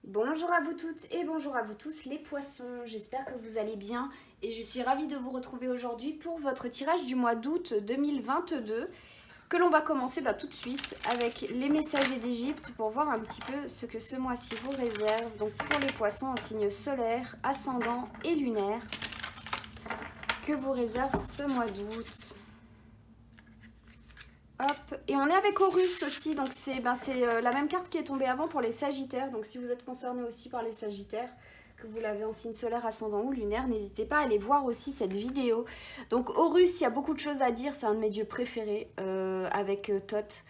Bonjour à vous toutes et bonjour à vous tous les poissons, j'espère que vous allez bien et je suis ravie de vous retrouver aujourd'hui pour votre tirage du mois d'août 2022 que l'on va commencer tout de suite avec les messagers d'Égypte pour voir un petit peu ce que ce mois-ci vous réserve. Donc pour les poissons en signe solaire, ascendant et lunaire, que vous réserve ce mois d'août. Hop, et on est avec Horus aussi, donc c'est la même carte qui est tombée avant pour les Sagittaires. Donc si vous êtes concerné aussi par les Sagittaires, que vous l'avez en signe solaire, ascendant ou lunaire, n'hésitez pas à aller voir aussi cette vidéo. Donc Horus, il y a beaucoup de choses à dire, c'est un de mes dieux préférés avec Thoth.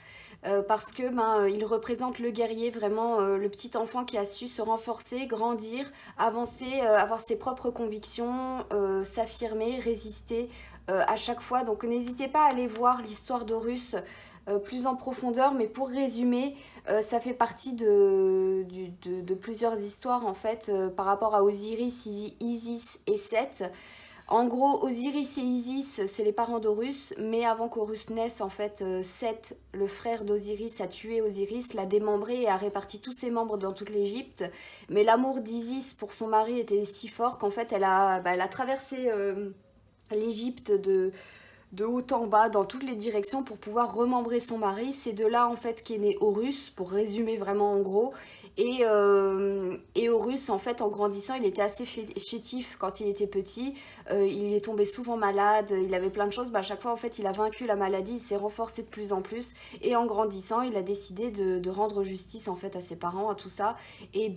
Parce que il représente le guerrier, vraiment le petit enfant qui a su se renforcer, grandir, avancer, avoir ses propres convictions, s'affirmer, résister à chaque fois. Donc n'hésitez pas à aller voir l'histoire d'Horus plus en profondeur, mais pour résumer, ça fait partie de plusieurs histoires en fait par rapport à Osiris, Isis et Seth. En gros, Osiris et Isis, c'est les parents d'Horus, mais avant qu'Horus naisse, en fait, Seth, le frère d'Osiris, a tué Osiris, l'a démembré et a réparti tous ses membres dans toute l'Égypte. Mais l'amour d'Isis pour son mari était si fort qu'en fait, elle a traversé l'Égypte de haut en bas, dans toutes les directions, pour pouvoir remembrer son mari. C'est de là, en fait, qu'est né Horus, pour résumer vraiment en gros. Et Horus, en fait, en grandissant, il était assez chétif quand il était petit. Il est tombé souvent malade, il avait plein de choses. À chaque fois, en fait, il a vaincu la maladie, il s'est renforcé de plus en plus. Et en grandissant, il a décidé de rendre justice, en fait, à ses parents, à tout ça. Et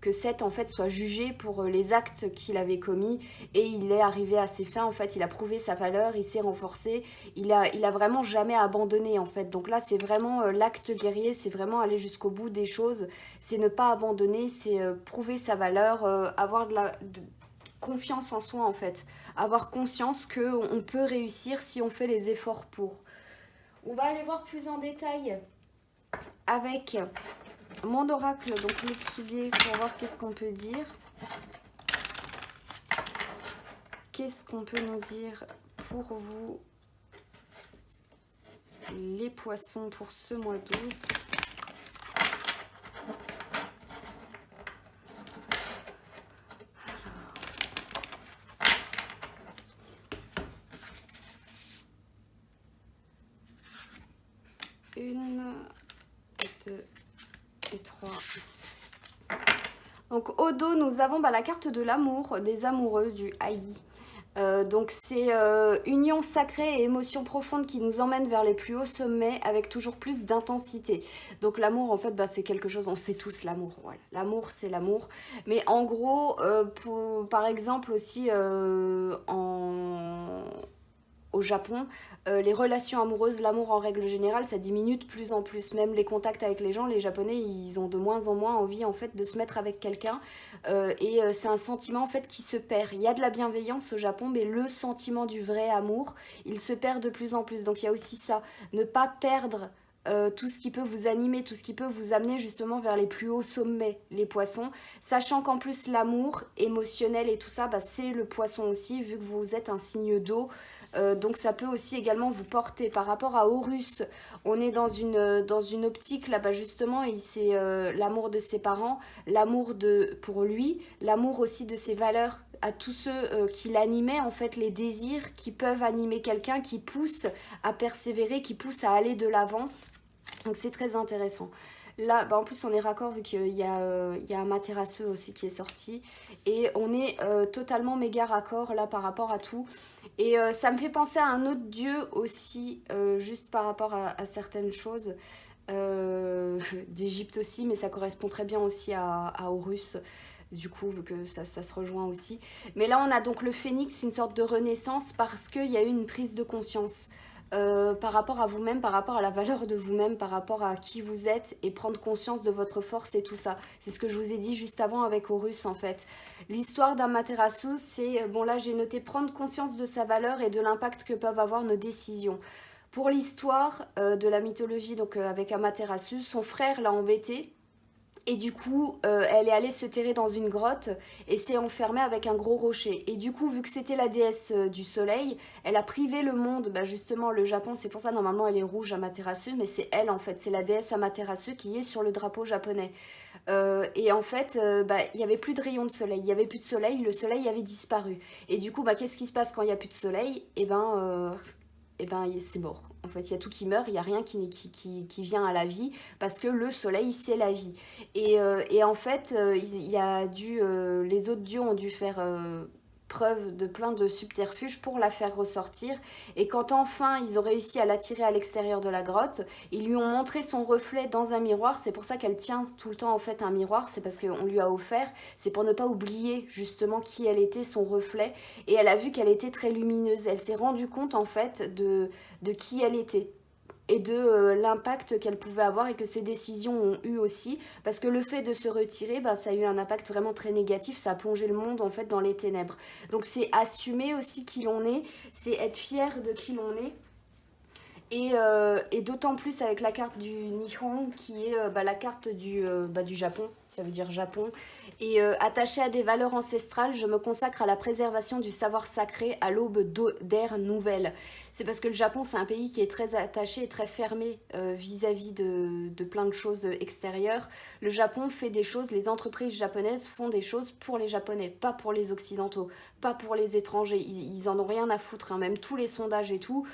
que Seth en fait soit jugé pour les actes qu'il avait commis et il est arrivé à ses fins en fait, il a prouvé sa valeur, il s'est renforcé, il a vraiment jamais abandonné en fait. Donc là c'est vraiment l'acte guerrier, c'est vraiment aller jusqu'au bout des choses, c'est ne pas abandonner, c'est prouver sa valeur, avoir de confiance en soi en fait, avoir conscience que on peut réussir si on fait les efforts pour. On va aller voir plus en détail avec mon oracle, donc le Tsuge, pour voir qu'est-ce qu'on peut dire. Qu'est-ce qu'on peut nous dire pour vous, les poissons, pour ce mois d'août? Une, deux et trois. Donc au dos, nous avons la carte de l'amour, des amoureux, du haï. Donc c'est union sacrée et émotion profonde qui nous emmène vers les plus hauts sommets avec toujours plus d'intensité. Donc l'amour en fait c'est quelque chose, on sait tous l'amour, voilà. L'amour c'est l'amour. Mais en gros, par exemple aussi au Japon, les relations amoureuses, l'amour en règle générale, ça diminue de plus en plus. Même les contacts avec les gens, les Japonais, ils ont de moins en moins envie en fait de se mettre avec quelqu'un. C'est un sentiment en fait qui se perd. Il y a de la bienveillance au Japon, mais le sentiment du vrai amour, il se perd de plus en plus. Donc il y a aussi ça, ne pas perdre tout ce qui peut vous animer, tout ce qui peut vous amener justement vers les plus hauts sommets, les poissons, sachant qu'en plus l'amour émotionnel et tout ça, c'est le poisson aussi, vu que vous êtes un signe d'eau. Donc ça peut aussi également vous porter. Par rapport à Horus, on est dans une optique là justement, c'est l'amour de ses parents, l'amour pour lui, l'amour aussi de ses valeurs à tous ceux qui l'animaient, en fait les désirs qui peuvent animer quelqu'un, qui poussent à persévérer, qui poussent à aller de l'avant. Donc c'est très intéressant. Là, en plus on est raccord vu qu'il y a Amaterasu aussi qui est sorti. Et on est totalement méga raccord là par rapport à tout. Et ça me fait penser à un autre dieu aussi, juste par rapport à certaines choses. D'Égypte aussi, mais ça correspond très bien aussi à Horus. Du coup, vu que ça se rejoint aussi. Mais là, on a donc le phénix, une sorte de renaissance, parce qu'il y a eu une prise de conscience. Par rapport à vous-même, par rapport à la valeur de vous-même, par rapport à qui vous êtes et prendre conscience de votre force et tout ça. C'est ce que je vous ai dit juste avant avec Horus en fait. L'histoire d'Amaterasu, c'est, bon là j'ai noté prendre conscience de sa valeur et de l'impact que peuvent avoir nos décisions. Pour l'histoire de la mythologie, donc avec Amaterasu, son frère l'a embêté Et du coup, elle est allée se terrer dans une grotte et s'est enfermée avec un gros rocher. Et du coup, vu que c'était la déesse du soleil, elle a privé le monde, bah justement le Japon, c'est pour ça normalement elle est rouge Amaterasu, mais c'est elle en fait, c'est la déesse Amaterasu qui est sur le drapeau japonais. Et en fait, bah, il n'y avait plus de rayons de soleil, il n'y avait plus de soleil, le soleil avait disparu. Et du coup, bah, qu'est-ce qui se passe quand il n'y a plus de soleil? Et ben c'est mort. En fait, il y a tout qui meurt, il n'y a rien qui vient à la vie, parce que le soleil, c'est la vie. Et en fait, les autres dieux ont dû faire preuve de plein de subterfuges pour la faire ressortir. Et quand enfin ils ont réussi à l'attirer à l'extérieur de la grotte, ils lui ont montré son reflet dans un miroir. C'est pour ça qu'elle tient tout le temps en fait un miroir, c'est parce qu'on lui a offert, c'est pour ne pas oublier justement qui elle était, son reflet. Et elle a vu qu'elle était très lumineuse, elle s'est rendue compte en fait de qui elle était et de l'impact qu'elle pouvait avoir et que ses décisions ont eu aussi, parce que le fait de se retirer, bah, ça a eu un impact vraiment très négatif, ça a plongé le monde en fait dans les ténèbres. Donc c'est assumer aussi qui l'on est, c'est être fier de qui l'on est. Et d'autant plus avec la carte du Nihon, qui est bah, la carte du Japon, ça veut dire Japon. Et attachée à des valeurs ancestrales, je me consacre à la préservation du savoir sacré à l'aube d'ères nouvelles. C'est parce que le Japon, c'est un pays qui est très attaché et très fermé vis-à-vis de plein de choses extérieures. Le Japon fait des choses, les entreprises japonaises font des choses pour les Japonais, pas pour les Occidentaux, pas pour les étrangers. Ils en ont rien à foutre, hein. Même tous les sondages et tout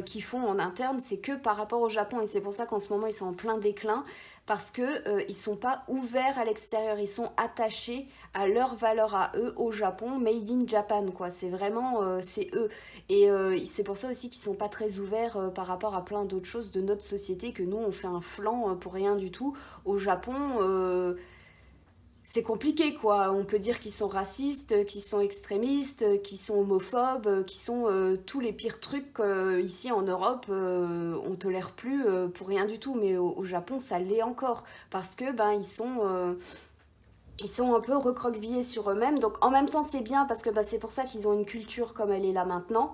qu'ils font en interne, c'est que par rapport au Japon. Et c'est pour ça qu'en ce moment, ils sont en plein déclin, parce que ils sont pas ouverts à l'extérieur, ils sont attachés à leurs valeurs à eux, au Japon, made in Japan, quoi. C'est vraiment, c'est eux. Et c'est pour ça aussi qu'ils sont pas très ouverts par rapport à plein d'autres choses de notre société, que nous, on fait un flanc pour rien du tout. Au Japon, c'est compliqué, quoi. On peut dire qu'ils sont racistes, qu'ils sont extrémistes, qu'ils sont homophobes, qu'ils sont tous les pires trucs ici en Europe. On tolère plus pour rien du tout. Mais au Japon, ça l'est encore, parce que ben ils sont un peu recroquevillés sur eux-mêmes. Donc en même temps, c'est bien parce que bah, c'est pour ça qu'ils ont une culture comme elle est là maintenant.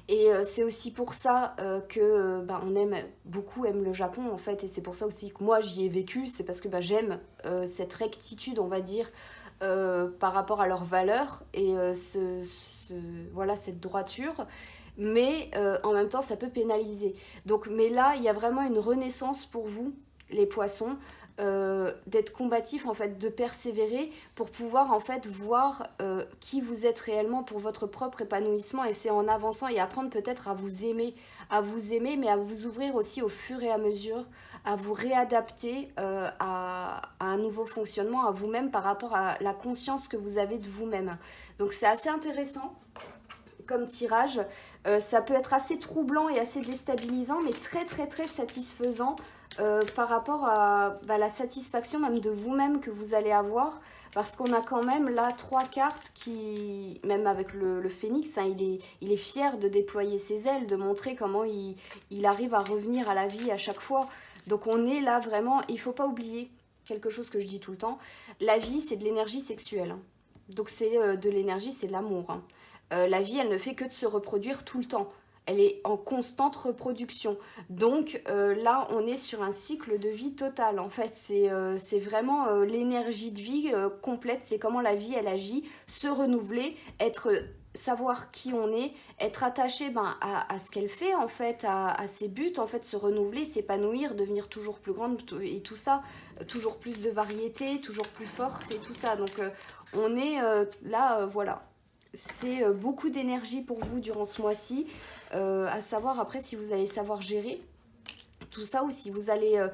Et c'est aussi pour ça que bah, on aime beaucoup aime le Japon en fait. Et c'est pour ça aussi que moi j'y ai vécu. C'est parce que bah, j'aime cette rectitude, on va dire, par rapport à leurs valeurs et voilà, cette droiture. Mais en même temps, ça peut pénaliser. Donc, mais là, il y a vraiment une renaissance pour vous, les poissons, d'être combatif en fait, de persévérer pour pouvoir en fait voir qui vous êtes réellement pour votre propre épanouissement, et c'est en avançant et apprendre peut-être à vous aimer, mais à vous ouvrir aussi au fur et à mesure, à vous réadapter à un nouveau fonctionnement, à vous-même par rapport à la conscience que vous avez de vous-même. Donc c'est assez intéressant comme tirage. Ça peut être assez troublant et assez déstabilisant, mais très très très satisfaisant par rapport à bah, la satisfaction même de vous-même que vous allez avoir, parce qu'on a quand même là 3 cartes qui, même avec le phénix, hein, il est fier de déployer ses ailes, de montrer comment il arrive à revenir à la vie à chaque fois. Donc on est là vraiment, il ne faut pas oublier quelque chose que je dis tout le temps, la vie c'est de l'énergie sexuelle, hein. Donc c'est de l'énergie, c'est de l'amour, hein. La vie, elle ne fait que de se reproduire tout le temps. Elle est en constante reproduction. Donc là, on est sur un cycle de vie total. En fait, c'est vraiment l'énergie de vie complète. C'est comment la vie, elle agit, se renouveler, savoir qui on est, être attaché à ce qu'elle fait, en fait, à ses buts, en fait, se renouveler, s'épanouir, devenir toujours plus grande et tout ça, toujours plus de variété, toujours plus forte et tout ça. Donc on est là, voilà. C'est beaucoup d'énergie pour vous durant ce mois-ci, à savoir après si vous allez savoir gérer tout ça ou si vous allez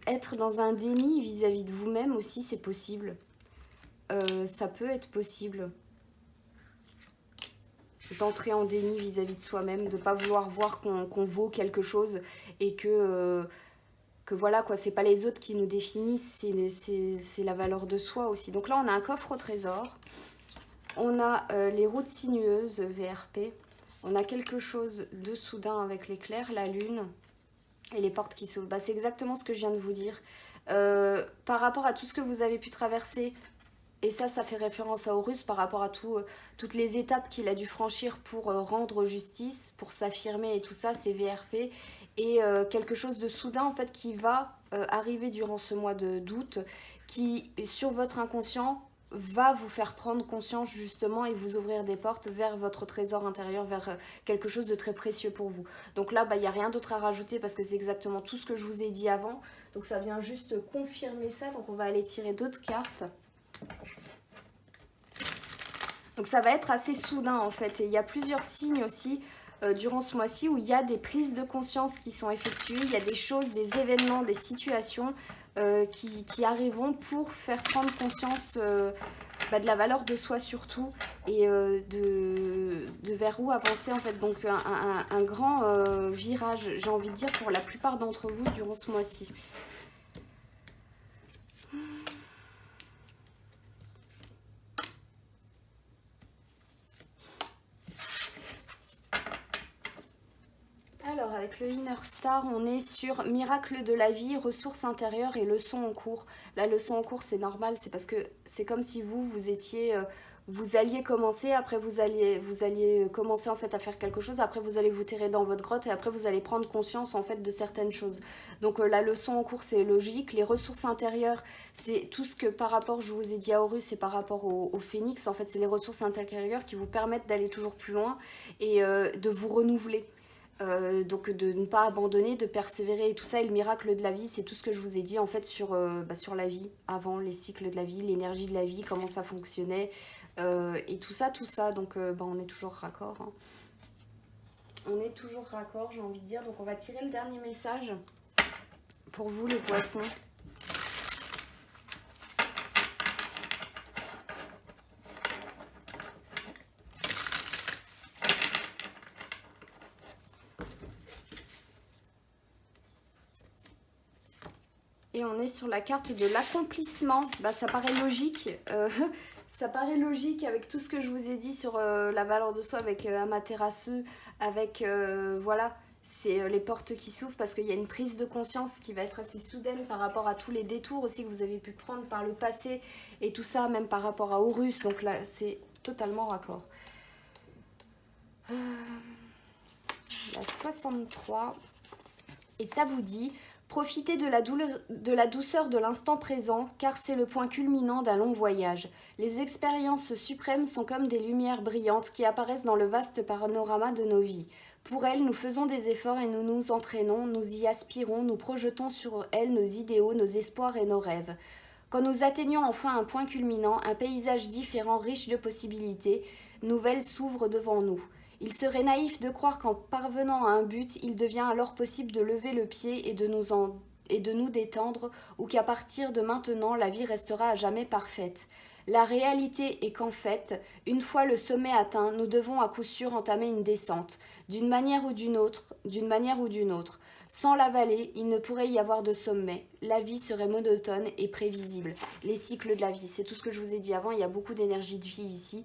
être dans un déni vis-à-vis de vous-même aussi, c'est possible. Ça peut être possible d'entrer en déni vis-à-vis de soi-même, de ne pas vouloir voir qu'on vaut quelque chose et que voilà quoi, c'est pas les autres qui nous définissent, c'est la valeur de soi aussi. Donc là on a un coffre au trésor. On a les routes sinueuses, VRP. On a quelque chose de soudain avec l'éclair, la lune et les portes qui s'ouvrent. Bah, c'est exactement ce que je viens de vous dire. Par rapport à tout ce que vous avez pu traverser, et ça fait référence à Horus par rapport à toutes les étapes qu'il a dû franchir pour rendre justice, pour s'affirmer et tout ça, c'est VRP. Et quelque chose de soudain en fait qui va arriver durant ce mois d'août qui, sur votre inconscient, va vous faire prendre conscience justement et vous ouvrir des portes vers votre trésor intérieur, vers quelque chose de très précieux pour vous. Donc là, il n'y a rien d'autre à rajouter parce que c'est exactement tout ce que je vous ai dit avant. Donc ça vient juste confirmer ça. Donc on va aller tirer d'autres cartes. Donc ça va être assez soudain en fait. Et il y a plusieurs signes aussi durant ce mois-ci où il y a des prises de conscience qui sont effectuées. Il y a des choses, des événements, des situations qui arriveront pour faire prendre conscience de la valeur de soi surtout et de vers où avancer en fait. Donc un grand virage, j'ai envie de dire, pour la plupart d'entre vous durant ce mois-ci. Alors avec le Inner Star, on est sur miracle de la vie, ressources intérieures et leçons en cours. La leçon en cours, c'est normal, c'est parce que c'est comme si vous étiez, vous alliez commencer, après vous alliez commencer en fait à faire quelque chose, après vous allez vous terrer dans votre grotte et après vous allez prendre conscience en fait de certaines choses. Donc la leçon en cours, c'est logique. Les ressources intérieures, c'est tout ce que par rapport, je vous ai dit à Horus, c'est par rapport au Phénix. En fait, c'est les ressources intérieures qui vous permettent d'aller toujours plus loin et de vous renouveler. Donc de ne pas abandonner, de persévérer et tout ça. Et le miracle de la vie, c'est tout ce que je vous ai dit en fait sur la vie, avant les cycles de la vie, l'énergie de la vie, comment ça fonctionnait et tout ça. Donc on est toujours raccord. Hein. On est toujours raccord, j'ai envie de dire. Donc on va tirer le dernier message pour vous les poissons. Et on est sur la carte de l'accomplissement. Ça paraît logique. Ça paraît logique avec tout ce que je vous ai dit sur la valeur de soi avec Amaterasu. Avec, voilà, c'est les portes qui s'ouvrent parce qu'il y a une prise de conscience qui va être assez soudaine par rapport à tous les détours aussi que vous avez pu prendre par le passé. Et tout ça, même par rapport à Horus. Donc là, c'est totalement raccord. La 63. Et ça vous dit... Profitez de la douceur de l'instant présent, car c'est le point culminant d'un long voyage. Les expériences suprêmes sont comme des lumières brillantes qui apparaissent dans le vaste panorama de nos vies. Pour elles, nous faisons des efforts et nous nous entraînons, nous y aspirons, nous projetons sur elles nos idéaux, nos espoirs et nos rêves. Quand nous atteignons enfin un point culminant, un paysage différent, riche de possibilités, nouvelles s'ouvrent devant nous. Il serait naïf de croire qu'en parvenant à un but, il devient alors possible de lever le pied et de nous détendre, ou qu'à partir de maintenant, la vie restera à jamais parfaite. La réalité est qu'en fait, une fois le sommet atteint, nous devons à coup sûr entamer une descente, d'une manière ou d'une autre. Sans la vallée, il ne pourrait y avoir de sommet. La vie serait monotone et prévisible. Les cycles de la vie, c'est tout ce que je vous ai dit avant, il y a beaucoup d'énergie de vie ici.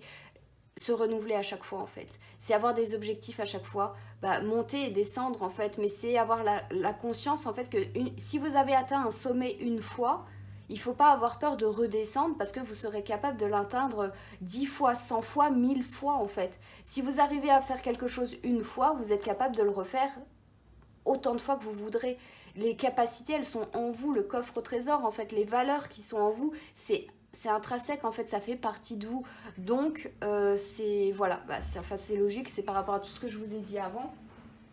Se renouveler à chaque fois en fait, c'est avoir des objectifs à chaque fois, monter et descendre en fait, mais c'est avoir la conscience en fait que si vous avez atteint un sommet une fois, il faut pas avoir peur de redescendre parce que vous serez capable de l'atteindre 10 fois, 100 fois, 1000 fois en fait. Si vous arrivez à faire quelque chose une fois, vous êtes capable de le refaire autant de fois que vous voudrez. Les capacités, elles sont en vous, le coffre au trésor en fait, les valeurs qui sont en vous, c'est intrinsèque en fait, ça fait partie de vous. Donc c'est voilà, c'est logique, c'est par rapport à tout ce que je vous ai dit avant.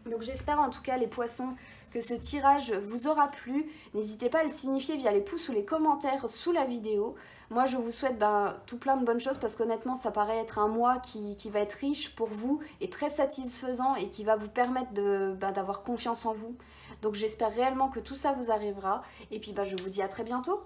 Donc j'espère en tout cas les poissons que ce tirage vous aura plu. N'hésitez pas à le signifier via les pouces ou les commentaires sous la vidéo. Moi je vous souhaite tout plein de bonnes choses parce qu'honnêtement ça paraît être un mois qui va être riche pour vous et très satisfaisant et qui va vous permettre d'avoir confiance en vous. Donc j'espère réellement que tout ça vous arrivera et puis je vous dis à très bientôt.